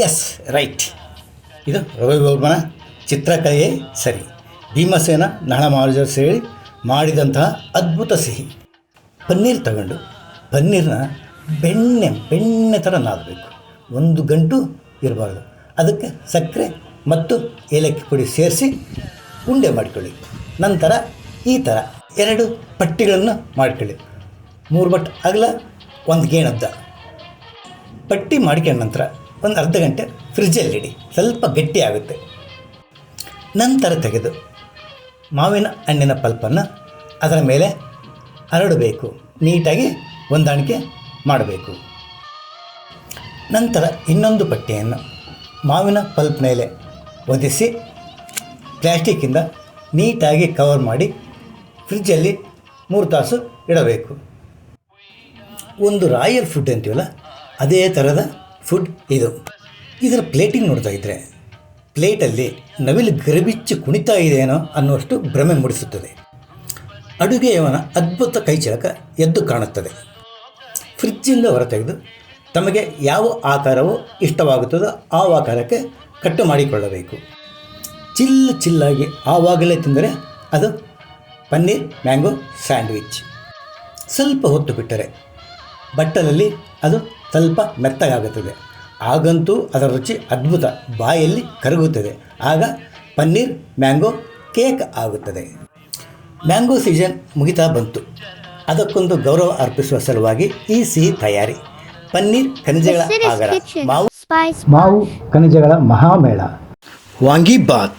S, right. ಇದು ರವಿವರ್ಮನ ಚಿತ್ರಕಲೆಯೇ ಸರಿ. ಭೀಮಸೇನ ನಳಮಹಾರಾಜರು ಸೇರಿ ಮಾಡಿದಂತಹ ಅದ್ಭುತ ಸಿಹಿ. ಪನ್ನೀರ್ ತಗೊಂಡು ಪನ್ನೀರನ್ನ ಬೆಣ್ಣೆ ಥರ ನಾದಬೇಕು. ಒಂದು ಗಂಟು ಇರಬಾರ್ದು. ಅದಕ್ಕೆ ಸಕ್ಕರೆ ಮತ್ತು ಏಲಕ್ಕಿ ಪುಡಿ ಸೇರಿಸಿ ಉಂಡೆ ಮಾಡಿಕೊಳ್ಳಿ. ನಂತರ ಈ ಥರ 2 ಪಟ್ಟಿಗಳನ್ನು ಮಾಡಿಕೊಳ್ಳಿ. 3 ಬಟ್ ಅಗಲ, 1 ಗೇಣುದ್ದ. ಪಟ್ಟಿ ಮಾಡ್ಕೊಂಡ ನಂತರ ಒಂದು ಅರ್ಧ ಗಂಟೆ ಫ್ರಿಜ್ಜಲ್ಲಿಡಿ, ಸ್ವಲ್ಪ ಗಟ್ಟಿ ಆಗುತ್ತೆ. ನಂತರ ತೆಗೆದು ಮಾವಿನ ಹಣ್ಣಿನ ಪಲ್ಪನ್ನು ಅದರ ಮೇಲೆ ಹರಡಬೇಕು. ನೀಟಾಗಿ ಹೊಂದಾಣಿಕೆ ಮಾಡಬೇಕು. ನಂತರ ಇನ್ನೊಂದು ಪಟ್ಟಿಯನ್ನು ಮಾವಿನ ಪಲ್ಪ್ ಮೇಲೆ ಒದಿಸಿ ಪ್ಲ್ಯಾಸ್ಟಿಕ್ಕಿಂದ ನೀಟಾಗಿ ಕವರ್ ಮಾಡಿ ಫ್ರಿಜ್ಜಲ್ಲಿ 3 ತಾಸು ಇಡಬೇಕು. ಒಂದು ರಾಯಲ್ ಫುಡ್ ಅಂತೀವಲ್ಲ, ಅದೇ ಥರದ ಫುಡ್ ಇದು. ಇದರ ಪ್ಲೇಟಿಂಗ್ ನೋಡ್ತಾ ಇದ್ದರೆ ಪ್ಲೇಟಲ್ಲಿ ನವಿಲು ಗರಿಬಿಚ್ಚಿ ಕುಣಿತಾ ಇದೆಯೇನೋ ಅನ್ನುವಷ್ಟು ಭ್ರಮೆ ಮೂಡಿಸುತ್ತದೆ. ಅಡುಗೆಯವನ ಅದ್ಭುತ ಕೈಚಳಕ ಎದ್ದು ಕಾಣುತ್ತದೆ. ಫ್ರಿಜ್ಜಿಂದ ಹೊರತೆಗೆದು ತಮಗೆ ಯಾವ ಆಕಾರವೋ ಇಷ್ಟವಾಗುತ್ತದೋ ಆ ಆಕಾರಕ್ಕೆ ಕಟ್ಟು ಮಾಡಿಕೊಳ್ಳಬೇಕು. ಚಿಲ್ಲಾಗಿ ಆವಾಗಲೇ ತಿಂದರೆ ಅದು ಪನ್ನೀರ್ ಮ್ಯಾಂಗೋ ಸ್ಯಾಂಡ್ವಿಚ್. ಸ್ವಲ್ಪ ಹೊತ್ತು ಬಿಟ್ಟರೆ ಬಟ್ಟಲಲ್ಲಿ ಅದು ಸ್ವಲ್ಪ ಮೆತ್ತಗಾಗುತ್ತದೆ. ಆಗಂತೂ ಅದರ ರುಚಿ ಅದ್ಭುತ, ಬಾಯಲ್ಲಿ ಕರಗುತ್ತದೆ. ಆಗ ಪನ್ನೀರ್ ಮ್ಯಾಂಗೋ ಕೇಕ್ ಆಗುತ್ತದೆ. ಮ್ಯಾಂಗೋ ಸೀಸನ್ ಮುಗಿತಾ ಬಂತು. ಅದಕ್ಕೊಂದು ಗೌರವ ಅರ್ಪಿಸುವ ಸಲುವಾಗಿ ಈ ಸಿಹಿ ತಯಾರಿ. ಪನ್ನೀರ್ ಖನಿಜಗಳ ಆಗರ, ಮಾವು ಖನಿಜಗಳ ಮಹಾಮೇಳ, ವಾಂಗಿಬಾತ್.